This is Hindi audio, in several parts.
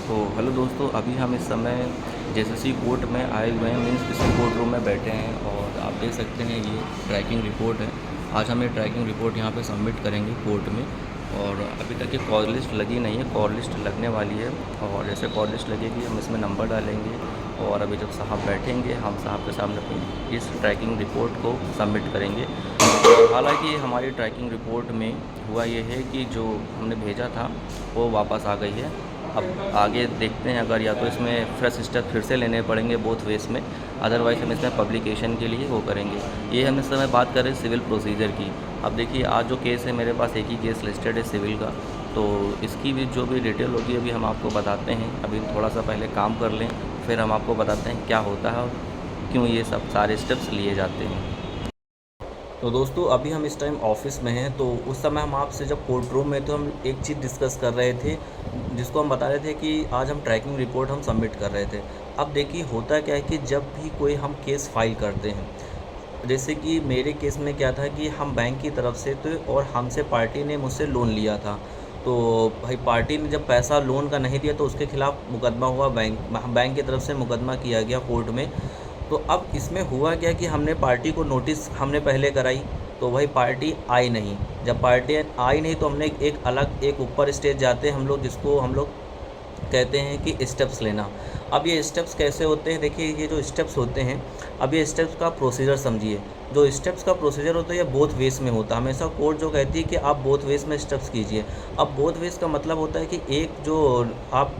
तो हेलो दोस्तों, अभी हम इस समय जेएसएससी कोर्ट में आए हुए हैं, मीन्स इसी कोर्ट रूम में बैठे हैं और आप देख सकते हैं ये ट्रैकिंग रिपोर्ट है। आज हम ये ट्रैकिंग रिपोर्ट यहाँ पे सबमिट करेंगे कोर्ट में। और अभी तक ये कॉल लिस्ट लगी नहीं है, कॉल लिस्ट लगने वाली है और जैसे कॉल लिस्ट लगेगी हम इसमें नंबर डालेंगे और अभी जब साहब बैठेंगे हम साहब के सामने अपनी इस ट्रैकिंग रिपोर्ट को सबमिट करेंगे। और हालांकि हमारी ट्रैकिंग रिपोर्ट में हुआ ये है कि जो हमने भेजा था वो वापस आ गई है। अब आगे देखते हैं, अगर या तो इसमें फ्रेश स्टेप फिर से लेने पड़ेंगे बोथ वेज में, अदरवाइज़ हम इसमें पब्लिकेशन के लिए वो करेंगे। ये हम इस समय बात कर रहे हैं सिविल प्रोसीजर की। अब देखिए, आज जो केस है मेरे पास एक ही केस लिस्टेड है सिविल का, तो इसकी भी जो भी डिटेल होगी अभी हम आपको बताते हैं। अभी थोड़ा सा पहले काम कर लें, फिर हम आपको बताते हैं क्या होता है और क्यों ये सब सारे स्टेप्स लिए जाते हैं। तो दोस्तों, अभी हम इस टाइम ऑफिस में हैं। तो उस समय हम आपसे जब कोर्ट रूम में, तो हम एक चीज़ डिस्कस कर रहे थे जिसको हम बता रहे थे कि आज हम ट्रैकिंग रिपोर्ट हम सबमिट कर रहे थे। अब देखिए, होता क्या है कि जब भी कोई हम केस फाइल करते हैं, जैसे कि मेरे केस में क्या था कि हम बैंक की तरफ से थे और हमसे पार्टी ने मुझसे लोन लिया था। तो भाई, पार्टी ने जब पैसा लोन का नहीं दिया तो उसके खिलाफ़ मुकदमा हुआ, बैंक की तरफ से मुकदमा किया गया कोर्ट में। तो अब इसमें हुआ क्या कि हमने पार्टी को नोटिस हमने पहले कराई, तो वही पार्टी आई नहीं। जब पार्टी आई नहीं तो हमने एक अलग एक ऊपर स्टेज जाते हैं हम लोग, जिसको हम लोग कहते हैं कि स्टेप्स लेना। अब ये स्टेप्स कैसे होते हैं, देखिए ये जो स्टेप्स होते हैं, अब ये स्टेप्स का प्रोसीजर समझिए। जो स्टेप्स का प्रोसीजर होता है ये बोथ वेज में होता है। हमेशा कोर्ट जो कहती है कि आप बोथ वेज में स्टेप्स कीजिए। अब बोथ वेज का मतलब होता है कि एक जो आप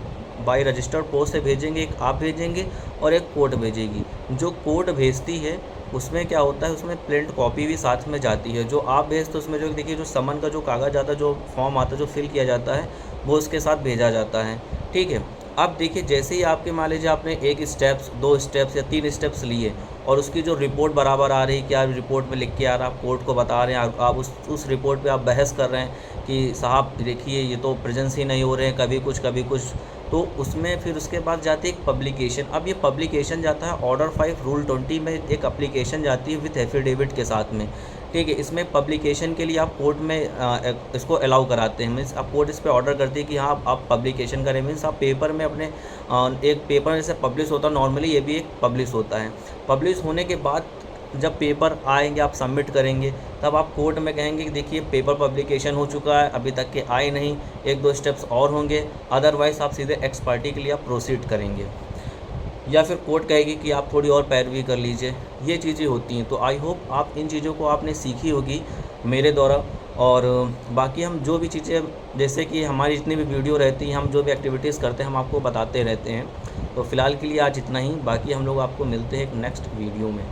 बाय रजिस्टर्ड पोस्ट से भेजेंगे, एक आप भेजेंगे और एक कोर्ट भेजेगी। जो कोर्ट भेजती है उसमें क्या होता है, उसमें प्रिंट कॉपी भी साथ में जाती है। जो आप भेजते उसमें जो देखिए, जो समन का जो कागज़ आता है, जो फॉर्म आता है, जो फिल किया जाता है, वो उसके साथ भेजा जाता है। ठीक है। अब देखिए, जैसे ही आपके मान लीजिए आपने एक स्टेप्स, 2 स्टेप्स या 3 स्टेप्स लिए और उसकी जो रिपोर्ट बराबर आ रही, क्या रिपोर्ट में लिख के आ रहा, आप कोर्ट को बता रहे हैं, आप उस रिपोर्ट पे आप बहस कर रहे हैं कि साहब देखिए ये तो प्रेजेंस ही नहीं हो रहे हैं, कभी कुछ। तो उसमें फिर उसके बाद जाती है एक पब्लिकेशन। अब ये पब्लिकेशन जाता है ऑर्डर 5 रूल 20 में, एक एप्लीकेशन जाती है विथ एफिडेविट के साथ में। ठीक है। इसमें पब्लिकेशन के लिए आप कोर्ट में इसको अलाउ कराते हैं, मीन्स आप कोर्ट इस पर ऑर्डर करती है कि हाँ आप पब्लिकेशन करें, मीन्स आप पेपर में अपने एक पेपर जैसे पब्लिश होता है नॉर्मली, ये भी एक पब्लिश होता है। पब्लिश होने के बाद जब पेपर आएंगे, आप सबमिट करेंगे, तब आप कोर्ट में कहेंगे कि देखिए पेपर पब्लिकेशन हो चुका है, अभी तक के आए नहीं, 1-2 स्टेप्स और होंगे, अदरवाइज़ आप सीधे एक्स पार्टी के लिए आप प्रोसीड करेंगे। या फिर कोर्ट कहेगी कि आप थोड़ी और पैरवी कर लीजिए। ये चीज़ें होती हैं। तो आई होप आप इन चीज़ों को आपने सीखी होगी मेरे द्वारा। और बाकी हम जो भी चीज़ें, जैसे कि हमारी जितनी भी वीडियो रहती हैं, हम जो भी एक्टिविटीज़ करते हैं, हम आपको बताते रहते हैं। तो फ़िलहाल के लिए आज इतना ही, बाकी हम लोग आपको मिलते हैं एक नेक्स्ट वीडियो में।